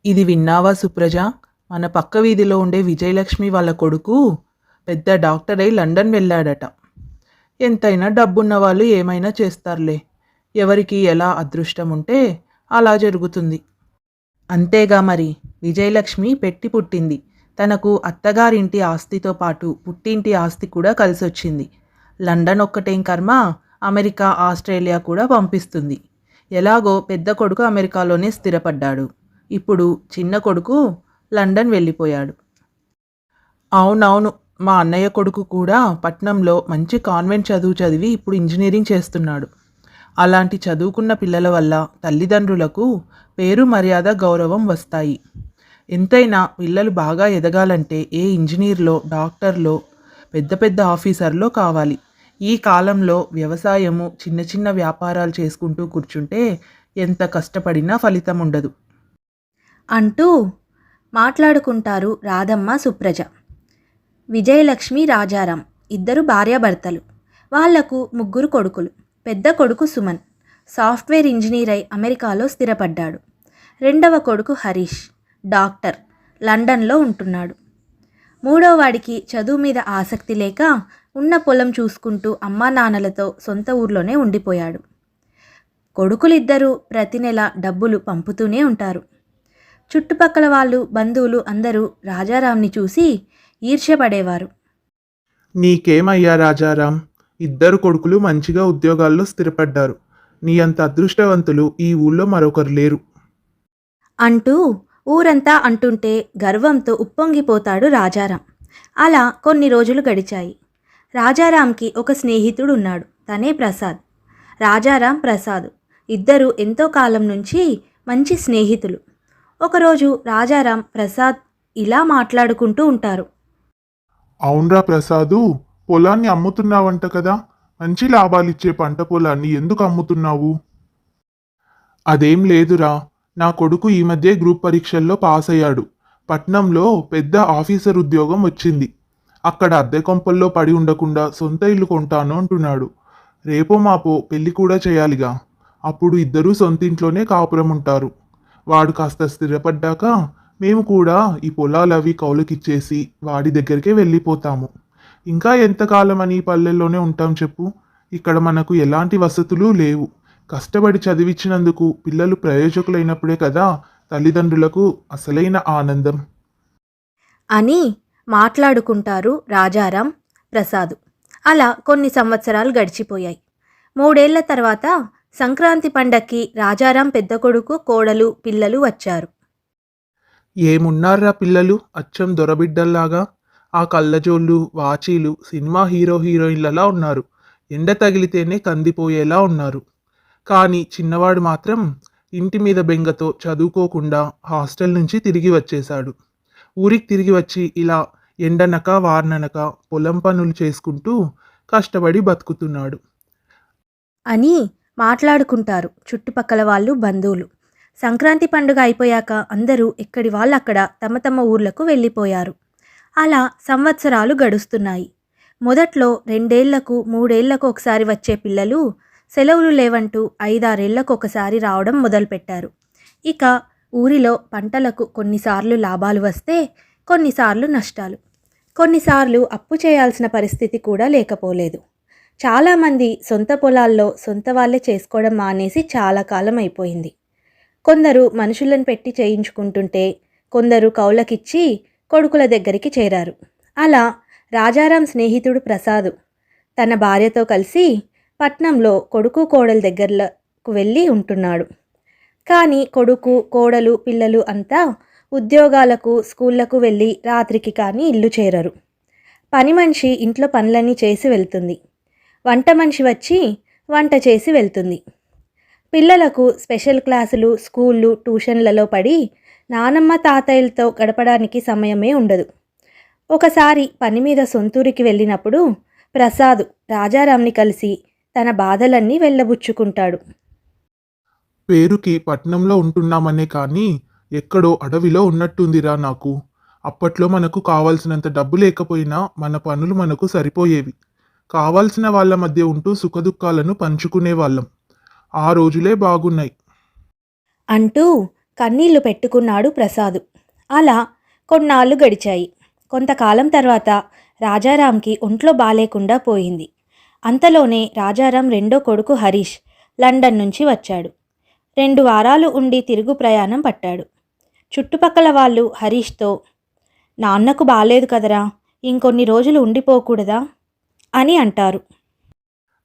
ఇది విన్నావా సుప్రజ? మన పక్క వీధిలో ఉండే విజయలక్ష్మి వాళ్ళ కొడుకు పెద్ద డాక్టర్ అయి లండన్ వెళ్ళాడట. ఎంతైనా డబ్బున్న వాళ్ళు ఏమైనా చేస్తారులే. ఎవరికి ఎలా అదృష్టం ఉంటే అలా జరుగుతుంది. అంతేగా మరి. విజయలక్ష్మి పెట్టి పుట్టింది. తనకు అత్తగారింటి ఆస్తితో పాటు పుట్టింటి ఆస్తి కూడా కలిసొచ్చింది. లండన్ ఒక్కటేం కర్మ, అమెరికా, ఆస్ట్రేలియా కూడా పంపిస్తుంది. ఎలాగో పెద్ద కొడుకు అమెరికాలోనే స్థిరపడ్డాడు. ఇప్పుడు చిన్న కొడుకు లండన్ వెళ్ళిపోయాడు. అవునవును. మా అన్నయ్య కొడుకు కూడా పట్నంలో మంచి కాన్వెంట్ చదువు చదివి ఇప్పుడు ఇంజనీరింగ్ చేస్తున్నాడు. అలాంటి చదువుకున్న పిల్లల వల్ల తల్లిదండ్రులకు పేరు, మర్యాద, గౌరవం వస్తాయి. ఎంతైనా పిల్లలు బాగా ఎదగాలంటే ఏ ఇంజనీర్లో, డాక్టర్లో, పెద్ద పెద్ద ఆఫీసర్లో కావాలి. ఈ కాలంలో వ్యవసాయము, చిన్న చిన్న వ్యాపారాలు చేసుకుంటూ కూర్చుంటే ఎంత కష్టపడినా ఫలితం ఉండదు అంటూ మాట్లాడుకుంటారు రాధమ్మ, సుప్రజ. విజయలక్ష్మి, రాజారాం ఇద్దరు భార్యాభర్తలు. వాళ్లకు ముగ్గురు కొడుకులు. పెద్ద కొడుకు సుమన్ సాఫ్ట్వేర్ ఇంజనీర్ అయి అమెరికాలో స్థిరపడ్డాడు. రెండవ కొడుకు హరీష్ డాక్టర్, లండన్లో ఉంటున్నాడు. మూడవ వాడికి చదువు మీద ఆసక్తి లేక ఉన్న పొలం చూసుకుంటూ అమ్మా నాన్నలతో సొంత ఊర్లోనే ఉండిపోయాడు. కొడుకులిద్దరూ ప్రతి నెల డబ్బులు పంపుతూనే ఉంటారు. చుట్టుపక్కల వాళ్ళు, బంధువులు అందరూ రాజారాంని చూసి ఈర్ష్యపడేవారు. నీకేమయ్యా రాజారాం, ఇద్దరు కొడుకులు మంచిగా ఉద్యోగాల్లో స్థిరపడ్డారు. నీ అంత అదృష్టవంతులు ఈ ఊళ్ళో మరొకరు లేరు అంటూ ఊరంతా అంటుంటే గర్వంతో ఉప్పొంగిపోతాడు రాజారాం. అలా కొన్ని రోజులు గడిచాయి. రాజారాంకి ఒక స్నేహితుడు ఉన్నాడు. తనే ప్రసాద్. రాజారాం, ప్రసాద్ ఇద్దరు ఎంతో కాలం నుంచి మంచి స్నేహితులు. ఒకరోజు రాజారాం, ప్రసాద్ ఇలా మాట్లాడుకుంటూ ఉంటారు. అవునరా ప్రసాదు, పొలాన్ని అమ్ముతున్నావంట కదా. మంచి లాభాలిచ్చే పంట పొలాన్ని ఎందుకు అమ్ముతున్నావు? అదేం లేదురా, నా కొడుకు ఈ మధ్య గ్రూప్ పరీక్షల్లో పాస్ అయ్యాడు. పట్నంలో పెద్ద ఆఫీసర్ ఉద్యోగం వచ్చింది. అక్కడ అద్దె కొంపల్లో పడి ఉండకుండా సొంత ఇల్లు కొంటాను అంటున్నాడు. రేపో మాపో పెళ్లి కూడా చేయాలిగా. అప్పుడు ఇద్దరూ సొంతింట్లోనే కాపురం ఉంటారు. వాడు కాస్త స్థిరపడ్డాక మేము కూడా ఈ పొలాలవి కౌలుకిచ్చేసి వాడి దగ్గరికే వెళ్ళిపోతాము. ఇంకా ఎంతకాలం అని ఈ పల్లెల్లోనే ఉంటాం చెప్పు. ఇక్కడ మనకు ఎలాంటి వసతులు లేవు. కష్టపడి చదివించినందుకు పిల్లలు ప్రయోజకులైనప్పుడే కదా తల్లిదండ్రులకు అసలైన ఆనందం అని మాట్లాడుకుంటారు రాజారాం, ప్రసాద్. అలా కొన్ని సంవత్సరాలు గడిచిపోయాయి. 3 ఏళ్ల తర్వాత సంక్రాంతి పండక్కి రాజారాం పెద్ద కొడుకు, కోడలు, పిల్లలు వచ్చారు. ఏమున్నారా పిల్లలు, అచ్చం దొరబిడ్డల్లాగా. ఆ కళ్ళజోళ్ళు, వాచీలు సినిమా హీరో హీరోయిన్లలా ఉన్నారు. ఎండ తగిలితేనే కందిపోయేలా ఉన్నారు. కానీ చిన్నవాడు మాత్రం ఇంటి మీద బెంగతో చదువుకోకుండా హాస్టల్ నుంచి తిరిగి వచ్చేశాడు. ఊరికి తిరిగి వచ్చి ఇలా ఎండనక వార్ననక పొలం పనులు చేసుకుంటూ కష్టపడి బతుకుతున్నాడు అని మాట్లాడుకుంటారు చుట్టుపక్కల వాళ్ళు, బంధువులు. సంక్రాంతి పండుగ అయిపోయాక అందరూ ఎక్కడి వాళ్ళక్కడ తమ తమ ఊర్లకు వెళ్ళిపోయారు. అలా సంవత్సరాలు గడుస్తున్నాయి. మొదట్లో 2 ఏళ్లకు 3 ఏళ్లకు ఒకసారి వచ్చే పిల్లలు సెలవులు లేవంటూ 5-6 ఏళ్లకు ఒకసారి రావడం మొదలుపెట్టారు. ఇక ఊరిలో పంటలకు కొన్నిసార్లు లాభాలు వస్తే కొన్నిసార్లు నష్టాలు. కొన్నిసార్లు అప్పు చేయాల్సిన పరిస్థితి కూడా లేకపోలేదు. చాలామంది సొంత పొలాల్లో సొంత వాళ్ళే చేసుకోవడం మానేసి చాలా కాలం అయిపోయింది. కొందరు మనుషులను పెట్టి చేయించుకుంటుంటే కొందరు కౌలకిచ్చి కొడుకుల దగ్గరికి చేరారు. అలా రాజారాం స్నేహితుడు ప్రసాద్ తన భార్యతో కలిసి పట్నంలో కొడుకు, కోడల దగ్గరకు వెళ్ళి ఉంటున్నాడు. కానీ కొడుకు, కోడలు, పిల్లలు అంతా ఉద్యోగాలకు, స్కూళ్లకు వెళ్ళి రాత్రికి కానీ ఇల్లు చేరరు. పని మనిషి ఇంట్లో పనులన్నీ చేసి వెళ్తుంది. వంట మనిషి వచ్చి వంట చేసి వెళ్తుంది. పిల్లలకు స్పెషల్ క్లాసులు, స్కూళ్ళు, ట్యూషన్లలో పడి నానమ్మ, తాతయ్యలతో గడపడానికి సమయమే ఉండదు. ఒకసారి పని మీద సొంతూరికి వెళ్ళినప్పుడు ప్రసాద్ రాజారాంని కలిసి తన బాధలన్నీ వెళ్ళబుచ్చుకుంటాడు. పేరుకి పట్నంలో ఉంటున్నామనే కానీ ఎక్కడో అడవిలో ఉన్నట్టుందిరా నాకు. అప్పట్లో మనకు కావాల్సినంత డబ్బు లేకపోయినా మన పనులు మనకు సరిపోయేవి. కావాల్సిన వాళ్ళ మధ్య ఉంటూ సుఖదుఖాలను పంచుకునేవాళ్ళం. ఆ రోజులే బాగున్నాయి అంటూ కన్నీళ్లు పెట్టుకున్నాడు ప్రసాదు. అలా కొన్నాళ్ళు గడిచాయి. కొంతకాలం తర్వాత రాజారాంకి ఒంట్లో బాలేకుండా పోయింది. అంతలోనే రాజారాం రెండో కొడుకు హరీష్ లండన్ నుంచి వచ్చాడు. 2 వారాలు ఉండి తిరుగు ప్రయాణం పట్టాడు. చుట్టుపక్కల వాళ్ళు హరీష్తో, నాన్నకు బాలేదు కదరా, ఇంకొన్ని రోజులు ఉండిపోకూడదా అని అంటారు.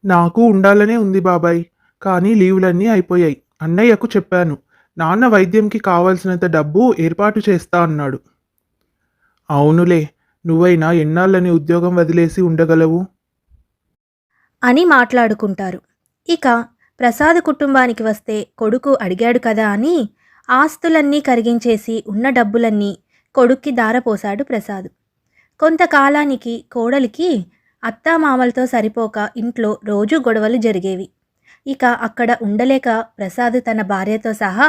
నాకు ఉండాలనే ఉంది బాబాయ్, కానీ లీవులన్నీ అయిపోయాయి. అన్నయ్యకు చెప్పాను, నాన్న వైద్యంకి కావాల్సినంత డబ్బు ఏర్పాటు చేస్తా అన్నాడు. అవునులే, నువ్వైనా ఎన్నాళ్ళని ఉద్యోగం వదిలేసి ఉండగలవు? అని మాట్లాడుకుంటారు. ఇక ప్రసాద్ కుటుంబానికి వస్తే కొడుకు అడిగాడు కదా అని ఆస్తులన్నీ కరిగించేసి ఉన్న డబ్బులన్నీ కొడుక్కి దారపోశాడు ప్రసాద్. కొంతకాలానికి కోడలికి అత్తామామలతో సరిపోక ఇంట్లో రోజూ గొడవలు జరిగేవి. ఇక అక్కడ ఉండలేక ప్రసాద్ తన భార్యతో సహా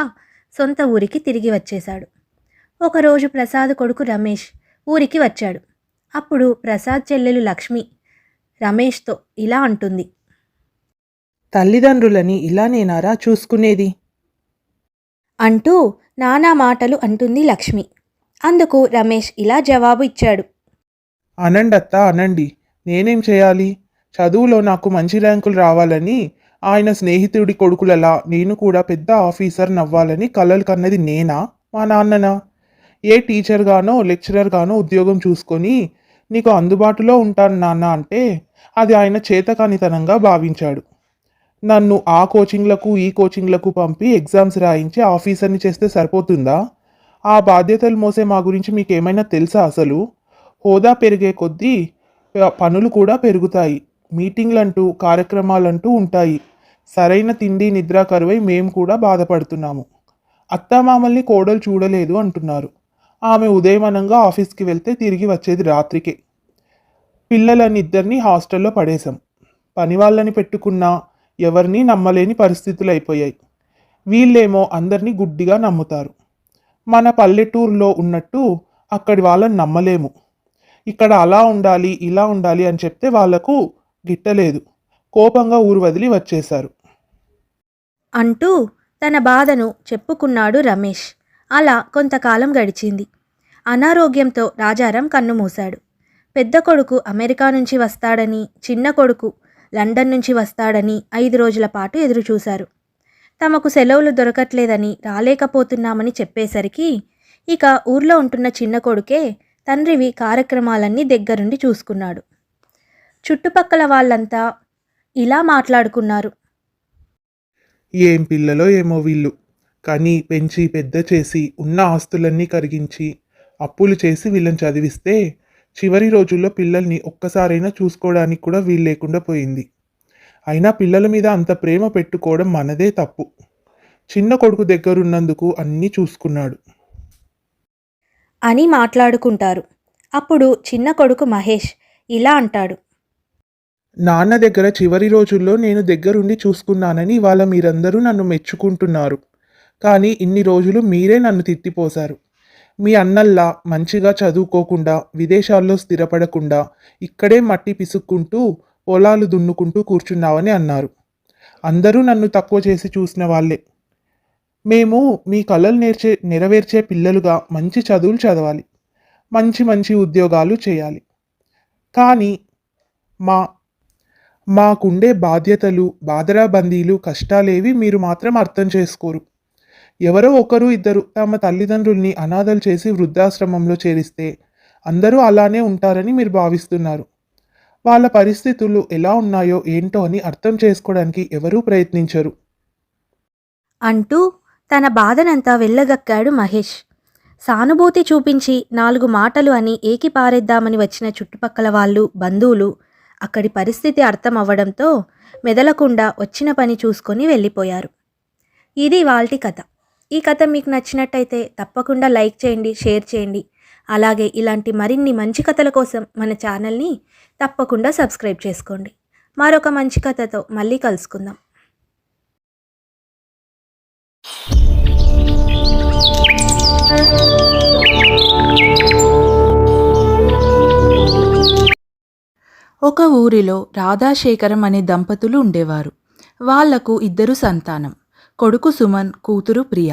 సొంత ఊరికి తిరిగి వచ్చేశాడు. ఒకరోజు ప్రసాద్ కొడుకు రమేష్ ఊరికి వచ్చాడు. అప్పుడు ప్రసాద్ చెల్లెలు లక్ష్మి రమేష్తో ఇలా అంటుంది. తల్లిదండ్రులని ఇలానేనారా చూసుకునేది? అంటూ నానా మాటలు అంటుంది లక్ష్మి. అందుకు రమేష్ ఇలా జవాబు ఇచ్చాడు. అనండి అత్త, అనండి. నేనేం చేయాలి? చదువులో నాకు మంచి ర్యాంకులు రావాలని, ఆయన స్నేహితుడి కొడుకులలా నేను కూడా పెద్ద ఆఫీసర్ నవ్వాలని కలలు కన్నది నేనా, మా నాన్ననా? ఏ టీచర్గానో లెక్చరర్గానో ఉద్యోగం చూసుకొని నీకు అందుబాటులో ఉంటాను నాన్న అంటే అది ఆయన చేతకానితనంగా భావించాడు. నన్ను ఆ కోచింగ్లకు ఈ కోచింగ్లకు పంపి ఎగ్జామ్స్ రాయించి ఆఫీసర్ని చేస్తే సరిపోతుందా? ఆ బాధ్యతలు మోసే మా గురించి మీకు ఏమైనా తెలుసా అసలు? హోదా పెరిగే కొద్దీ పనులు కూడా పెరుగుతాయి. మీటింగ్లంటూ కార్యక్రమాలంటూ ఉంటాయి. సరైన తిండి నిద్ర కరువై మేము కూడా బాధపడుతున్నాము. అత్తామామల్ని కోడలు చూడలేదు అంటున్నారు. ఆమె ఉదయమనంగా ఆఫీస్కి వెళ్తే తిరిగి వచ్చేది రాత్రికే. పిల్లలనిద్దరినీ హాస్టల్లో పడేశాం. పని వాళ్ళని పెట్టుకున్నా ఎవరినీ నమ్మలేని పరిస్థితులు అయిపోయాయి. వీళ్ళేమో అందరినీ గుడ్డిగా నమ్ముతారు. మన పల్లెటూరులో ఉన్నట్టు అక్కడి వాళ్ళని నమ్మలేము. ఇక్కడ అలా ఉండాలి ఇలా ఉండాలి అని చెప్తే వాళ్లకు గిట్టలేదు. కోపంగా ఊరు వదిలి వచ్చేశారు అంటూ తన బాధను చెప్పుకున్నాడు రమేష్. అలా కొంతకాలం గడిచింది. అనారోగ్యంతో రాజారాం కన్నుమూశాడు. పెద్ద కొడుకు అమెరికా నుంచి వస్తాడని, చిన్న కొడుకు లండన్ నుంచి వస్తాడని 5 రోజుల పాటు ఎదురుచూశారు. తమకు సెలవులు దొరకట్లేదని రాలేకపోతున్నామని చెప్పేసరికి ఇక ఊర్లో ఉంటున్న చిన్న కొడుకే తండ్రివి కార్యక్రమాలన్నీ దగ్గరుండి చూసుకున్నాడు. చుట్టుపక్కల వాళ్ళంతా ఇలా మాట్లాడుకున్నారు. ఏం పిల్లలో ఏమో వీళ్ళు, కానీ పెంచి పెద్ద చేసి ఉన్న ఆస్తులన్నీ కరిగించి అప్పులు చేసి వీళ్ళని చదివిస్తే చివరి రోజుల్లో పిల్లల్ని ఒక్కసారైనా చూసుకోవడానికి కూడా వీలు లేకుండా పోయింది. అయినా పిల్లల మీద అంత ప్రేమ పెట్టుకోవడం మనదే తప్పు. చిన్న కొడుకు దగ్గరున్నందుకు అన్నీ చూసుకున్నాడు అని మాట్లాడుకుంటారు. అప్పుడు చిన్న కొడుకు మహేష్ ఇలా అంటాడు. నాన్న దగ్గర చివరి రోజుల్లో నేను దగ్గరుండి చూసుకున్నానని ఇవాళ మీరందరూ నన్ను మెచ్చుకుంటున్నారు. కానీ ఇన్ని రోజులు మీరే నన్ను తిట్టిపోశారు. మీ అన్నల్లా మంచిగా చదువుకోకుండా విదేశాల్లో స్థిరపడకుండా ఇక్కడే మట్టి పిసుక్కుంటూ పొలాలు దున్నుకుంటూ కూర్చున్నావని అన్నారు. అందరూ నన్ను తక్కువ చేసి చూసిన వాళ్ళే. మేము మీ కలలు నెరవేర్చే పిల్లలుగా మంచి చదువులు చదవాలి, మంచి మంచి ఉద్యోగాలు చేయాలి. కానీ మాకుండే బాధ్యతలు, బాదరాబందీలు, కష్టాలేవి మీరు మాత్రం అర్థం చేసుకోరు. ఎవరో ఒకరు ఇద్దరు తమ తల్లిదండ్రుల్ని అనాథలు చేసి వృద్ధాశ్రమంలో చేరిస్తే అందరూ అలానే ఉంటారని మీరు భావిస్తున్నారు. వాళ్ళ పరిస్థితులు ఎలా ఉన్నాయో ఏంటో అని అర్థం చేసుకోవడానికి ఎవరూ ప్రయత్నించరు అంటూ తన బాధనంతా వెళ్ళగక్కాడు మహేష్. సానుభూతి చూపించి 4 మాటలు అని ఏకి పారేద్దామని వచ్చిన చుట్టుపక్కల వాళ్ళు, బంధువులు అక్కడి పరిస్థితి అర్థం అవ్వడంతో మెదలకుండా వచ్చిన పని చూసుకొని వెళ్ళిపోయారు. ఇది ఇవాల్టి కథ. ఈ కథ మీకు నచ్చినట్టయితే తప్పకుండా లైక్ చేయండి, షేర్ చేయండి. అలాగే ఇలాంటి మరిన్ని మంచి కథల కోసం మన ఛానల్ని తప్పకుండా సబ్స్క్రైబ్ చేసుకోండి. మరొక మంచి కథతో మళ్ళీ కలుసుకుందాం. ఒక ఊరిలో రాధాశేఖరం అనే దంపతులు ఉండేవారు. వాళ్లకు 2 సంతానం. కొడుకు సుమన్, కూతురు ప్రియ.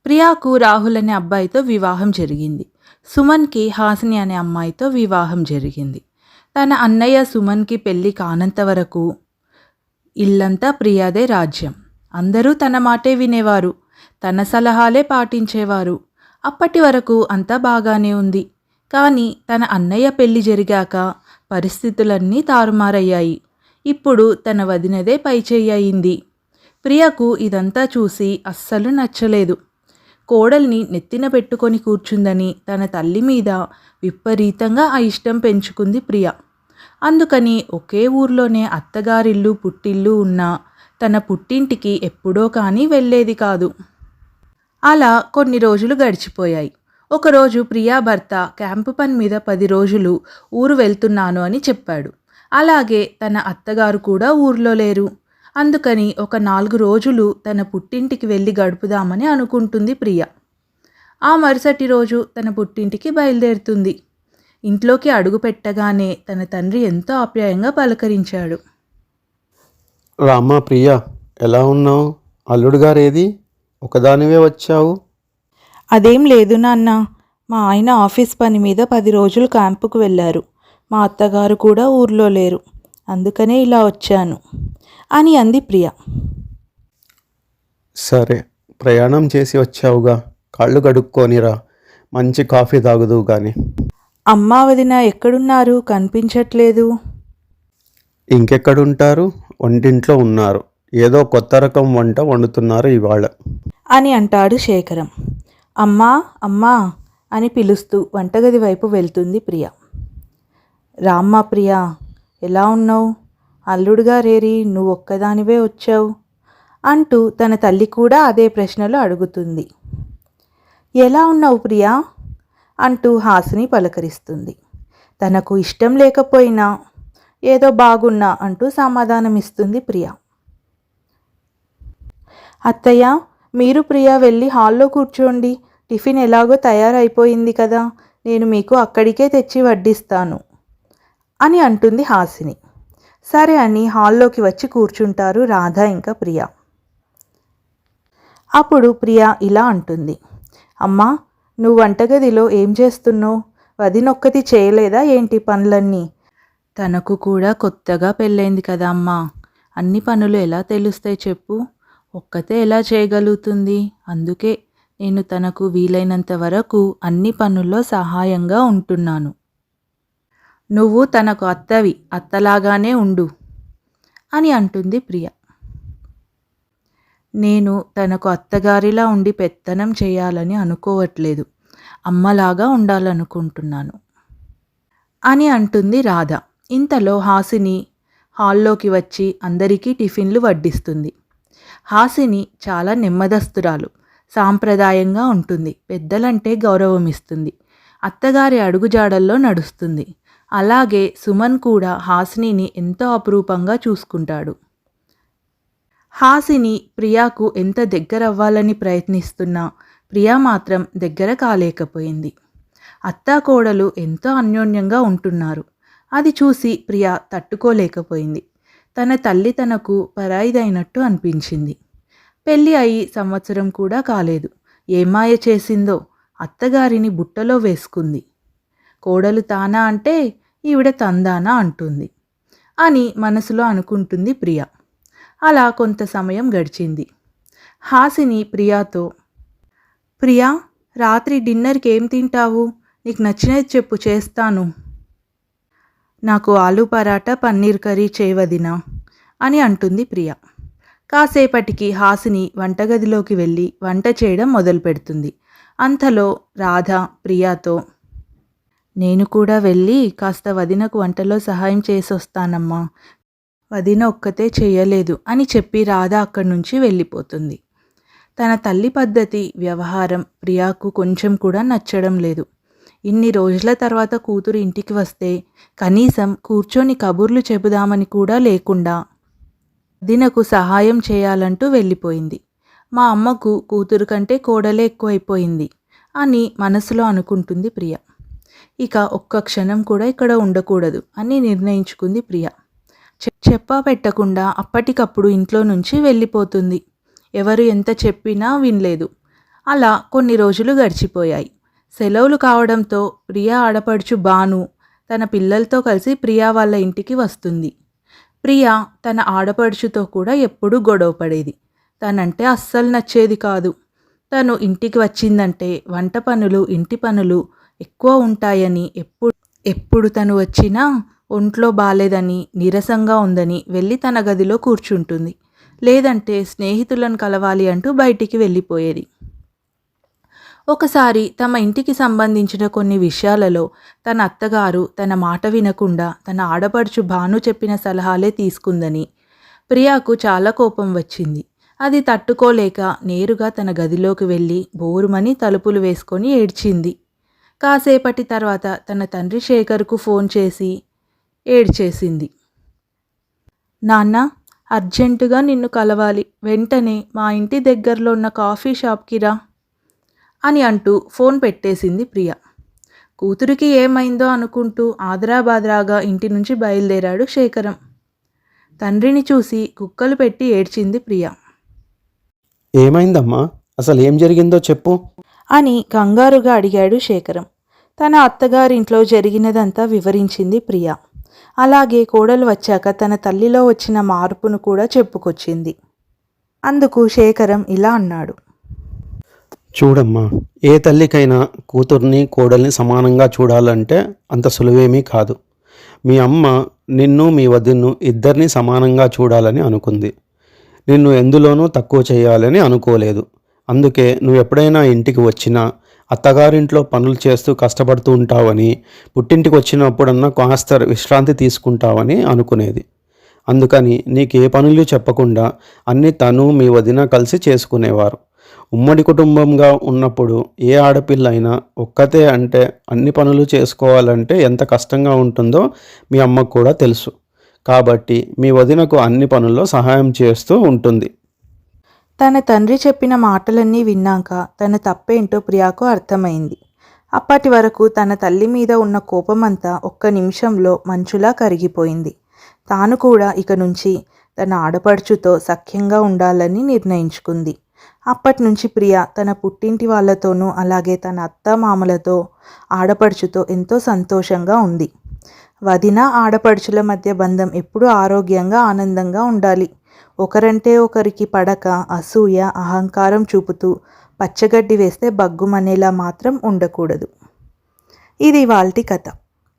ప్రియాకు రాహుల్ అనే అబ్బాయితో వివాహం జరిగింది. సుమన్కి హాసిని అనే అమ్మాయితో వివాహం జరిగింది. తన అన్నయ్య సుమన్కి పెళ్ళి కానంత వరకు ఇల్లంతా ప్రియాదే రాజ్యం. అందరూ తన మాటే వినేవారు, తన సలహాలే పాటించేవారు. అప్పటి వరకు అంతా బాగానే ఉంది. కానీ తన అన్నయ్య పెళ్లి జరిగాక పరిస్థితులన్నీ తారుమారయ్యాయి. ఇప్పుడు తన వదినదే పైచేయి అయింది. ప్రియకు ఇదంతా చూసి అస్సలు నచ్చలేదు. కోడల్ని నెత్తిన పెట్టుకొని కూర్చుందని తన తల్లి మీద విపరీతంగా ఇష్టం పెంచుకుంది ప్రియ. అందుకని ఒకే ఊర్లోనే అత్తగారిల్లు పుట్టిల్లు ఉన్న తన పుట్టింటికి ఎప్పుడో కానీ వెళ్ళేది కాదు. అలా కొన్ని రోజులు గడిచిపోయాయి. ఒకరోజు ప్రియా భర్త క్యాంపు పని మీద 10 రోజులు ఊరు వెళ్తున్నాను అని చెప్పాడు. అలాగే తన అత్తగారు కూడా ఊర్లో లేరు. అందుకని ఒక 4 రోజులు తన పుట్టింటికి వెళ్ళి గడుపుదామని అనుకుంటుంది ప్రియ. ఆ మరుసటి రోజు తన పుట్టింటికి బయలుదేరుతుంది. ఇంట్లోకి అడుగు పెట్టగానే తన తండ్రి ఎంతో ఆప్యాయంగా పలకరించాడు. రామ్మా ప్రియ, ఎలా ఉన్నావు? అల్లుడు గారేది? ఒకదానివే వచ్చావు? అదేం లేదు నాన్న, మా ఆయన ఆఫీస్ పని మీద 10 రోజులు క్యాంపుకు వెళ్ళారు. మా అత్తగారు కూడా ఊర్లో లేరు, అందుకనే ఇలా వచ్చాను అని అంది ప్రియ. సరే, ప్రయాణం చేసి వచ్చావుగా, కాళ్ళు కడుక్కోనిరా, మంచి కాఫీ తాగుదువు కానీ. అమ్మా వదిన ఎక్కడున్నారు? కనిపించట్లేదు. ఇంకెక్కడుంటారు? వంటింట్లో ఉన్నారు. ఏదో కొత్త రకం వంట వండుతున్నారు ఇవాళ అని అంటాడు శేఖరం. అమ్మా అమ్మా అని పిలుస్తూ వంటగది వైపు వెళ్తుంది ప్రియ. రామ్మా ప్రియ, ఎలా ఉన్నావు? అల్లుడుగారేరి, నువ్వు ఒక్కదానివే వచ్చావు అంటూ తన తల్లి కూడా అదే ప్రశ్నలు అడుగుతుంది. ఎలా ఉన్నావు ప్రియా అంటూ హాసిని పలకరిస్తుంది. తనకు ఇష్టం లేకపోయినా ఏదో బాగున్నా అంటూ సమాధానమిస్తుంది ప్రియ. అత్తయ్య, మీరు ప్రియ వెళ్ళి హాల్లో కూర్చోండి. టిఫిన్ ఎలాగో తయారైపోయింది కదా, నేను మీకు అక్కడికే తెచ్చి వడ్డిస్తాను అని అంటుంది హాసిని. సరే అని హాల్లోకి వచ్చి కూర్చుంటారు రాధ ఇంకా ప్రియ. అప్పుడు ప్రియ ఇలా అంటుంది. అమ్మా, నువ్వు వంటగదిలో ఏం చేస్తున్నావు? వదినొక్కటి చేయలేదా ఏంటి పనులన్నీ? తనకు కూడా కొత్తగా పెళ్ళైంది కదా అమ్మా, అన్ని పనులు ఎలా తెలుస్తాయి చెప్పు? ఒక్కతే ఎలా చేయగలుగుతుంది? అందుకే నేను తనకు వీలైనంత వరకు అన్ని పనుల్లో సహాయంగా ఉంటున్నాను. నువ్వు తనకు అత్తవి, అత్తలాగానే ఉండు అని అంటుంది ప్రియ. నేను తనకు అత్తగారిలా ఉండి పెత్తనం చేయాలని అనుకోవట్లేదు, అమ్మలాగా ఉండాలనుకుంటున్నాను అని అంటుంది రాధ. ఇంతలో హాసిని హాల్లోకి వచ్చి అందరికీ టిఫిన్లు వడ్డిస్తుంది. హాసిని చాలా నెమ్మదస్తురాలు, సాంప్రదాయంగా ఉంటుంది, పెద్దలంటే గౌరవం ఇస్తుంది, అత్తగారి అడుగుజాడల్లో నడుస్తుంది. అలాగే సుమన్ కూడా హాసినిని ఎంతో అపురూపంగా చూసుకుంటాడు. హాసిని ప్రియాకు ఎంత దగ్గరవ్వాలని ప్రయత్నిస్తున్నా ప్రియా మాత్రం దగ్గర కాలేకపోయింది. అత్తాకోడలు ఎంతో అన్యోన్యంగా ఉంటున్నారు. అది చూసి ప్రియా తట్టుకోలేకపోయింది. తన తల్లి తనకు పరాయిదైనట్టు అనిపించింది. పెళ్ళి అయి సంవత్సరం కూడా కాలేదు. ఏమాయ చేసిందో అత్తగారిని బుట్టలో వేసుకుంది. కోడలు తానా అంటే ఈవిడ తందానా అంటుంది అని మనసులో అనుకుంటుంది ప్రియ. అలా కొంత సమయం గడిచింది. హాసిని ప్రియాతో, ప్రియా, రాత్రి డిన్నర్కి ఏం తింటావు? నీకు నచ్చినది చెప్పు, చేస్తాను. నాకు ఆలు పరాటా పన్నీర్ కర్రీ చేయవదినా అని అంటుంది ప్రియ. కాసేపటికి హాసిని వంటగదిలోకి వెళ్ళి వంట చేయడం మొదలు పెడుతుంది. అంతలో రాధ ప్రియాతో, నేను కూడా వెళ్ళి కాస్త వదినకు వంటలో సహాయం చేసొస్తానమ్మా, వదిన ఒక్కతే చేయలేదు అని చెప్పి రాధ అక్కడి నుంచి వెళ్ళిపోతుంది. తన తల్లి పద్ధతి, వ్యవహారం ప్రియాకు కొంచెం కూడా నచ్చడం లేదు. ఇన్ని రోజుల తర్వాత కూతురు ఇంటికి వస్తే కనీసం కూర్చొని కబుర్లు చెబుదామని కూడా లేకుండా వదినకు సహాయం చేయాలంటూ వెళ్ళిపోయింది. మా అమ్మకు కూతురు కంటే కోడలే ఎక్కువైపోయింది అని మనసులో అనుకుంటుంది ప్రియ. ఇక ఒక్క క్షణం కూడా ఇక్కడ ఉండకూడదు అని నిర్ణయించుకుంది ప్రియ. చెప్పా పెట్టకుండా అప్పటికప్పుడు ఇంట్లో నుంచి వెళ్ళిపోతుంది. ఎవరు ఎంత చెప్పినా వినలేదు. అలా కొన్ని రోజులు గడిచిపోయాయి. సెలవులు కావడంతో ప్రియా ఆడపడుచు భాను తన పిల్లలతో కలిసి ప్రియా వాళ్ళ ఇంటికి వస్తుంది. ప్రియా తన ఆడపడుచుతో కూడా ఎప్పుడూ గొడవ పడేది. తనంటే అస్సలు నచ్చేది కాదు. తను ఇంటికి వచ్చిందంటే వంట పనులు, ఇంటి పనులు ఎక్కువ ఉంటాయని, ఎప్పుడు తను వచ్చినా ఒంట్లో బాలేదని, నీరసంగా ఉందని వెళ్ళి తన గదిలో కూర్చుంటుంది. లేదంటే స్నేహితులను కలవాలి అంటూ బయటికి వెళ్ళిపోయేది. ఒకసారి తమ ఇంటికి సంబంధించిన కొన్ని విషయాలలో తన అత్తగారు తన మాట వినకుండా తన ఆడపడుచు భాను చెప్పిన సలహాలే తీసుకుందని ప్రియాకు చాలా కోపం వచ్చింది. అది తట్టుకోలేక నేరుగా తన గదిలోకి వెళ్ళి బోరుమని తలుపులు వేసుకొని ఏడ్చింది. కాసేపటి తర్వాత తన తండ్రి శేఖర్కు ఫోన్ చేసి ఏడ్చేసింది. నాన్న, అర్జెంటుగా నిన్ను కలవాలి, వెంటనే మా ఇంటి దగ్గరలో ఉన్న కాఫీ షాప్కి రా అని అంటూ ఫోన్ పెట్టేసింది ప్రియ. కూతురికి ఏమైందో అనుకుంటూ ఆదరాబాదరాగా ఇంటి నుంచి బయలుదేరాడు శేఖరం. తండ్రిని చూసి కుక్కలు పెట్టి ఏడ్చింది ప్రియ. ఏమైందమ్మా, అసలు ఏం జరిగిందో చెప్పు అని కంగారుగా అడిగాడు శేఖరం. తన అత్తగారింట్లో జరిగినదంతా వివరించింది ప్రియ. అలాగే కోడలు వచ్చాక తన తల్లిలో వచ్చిన మార్పును కూడా చెప్పుకొచ్చింది. అందుకు శేఖరం ఇలా అన్నాడు. చూడమ్మా, ఏ తల్లికైనా కూతుర్ని కోడల్ని సమానంగా చూడాలంటే అంత సులువేమీ కాదు. మీ అమ్మ నిన్ను మీ వదిన్ను ఇద్దరిని సమానంగా చూడాలని అనుకుంది. నిన్ను ఎందులోనూ తక్కువ చేయాలని అనుకోలేదు. అందుకే నువ్వు ఎప్పుడైనా ఇంటికి వచ్చినా అత్తగారింట్లో పనులు చేస్తూ కష్టపడుతూ ఉంటావని, పుట్టింటికి వచ్చినప్పుడన్నా కాస్త విశ్రాంతి తీసుకుంటావని అనుకునేది. అందుకని నీకే పనులు చెప్పకుండా అన్నీ తను మీ వదిన కలిసి చేసుకునేవారు. ఉమ్మడి కుటుంబంగా ఉన్నప్పుడు ఏ ఆడపిల్ల అయినా ఒక్కతే అంటే అన్ని పనులు చేసుకోవాలంటే ఎంత కష్టంగా ఉంటుందో మీ అమ్మకు కూడా తెలుసు. కాబట్టి మీ వదినకు అన్ని పనుల్లో సహాయం చేస్తూ ఉంటుంది. తన తండ్రి చెప్పిన మాటలన్నీ విన్నాక తన తప్పేంటో ప్రియాకు అర్థమైంది. అప్పటి వరకు తన తల్లి మీద ఉన్న కోపమంతా ఒక్క నిమిషంలో మంచులా కరిగిపోయింది. తాను కూడా ఇక నుంచి తన ఆడపడుచుతో సఖ్యంగా ఉండాలని నిర్ణయించుకుంది. అప్పటి నుంచి ప్రియ తన పుట్టింటి వాళ్ళతోనూ అలాగే తన అత్త మామలతో, ఆడపడుచుతో ఎంతో సంతోషంగా ఉంది. వదిన ఆడపడుచుల మధ్య బంధం ఎప్పుడూ ఆరోగ్యంగా ఆనందంగా ఉండాలి. ఒకరంటే ఒకరికి పడక అసూయ అహంకారం చూపుతూ పచ్చగడ్డి వేస్తే బగ్గుమనేలా మాత్రం ఉండకూడదు. ఇది ఇవాల్టి కథ.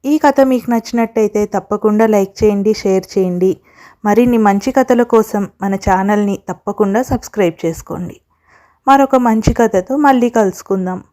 ఈ కథ మీకు నచ్చినట్టయితే తప్పకుండా లైక్ చేయండి, షేర్ చేయండి. మరిన్ని మంచి కథల కోసం మన ఛానల్ని తప్పకుండా సబ్స్క్రైబ్ చేసుకోండి. మరొక మంచి కథతో మళ్ళీ కలుసుకుందాం.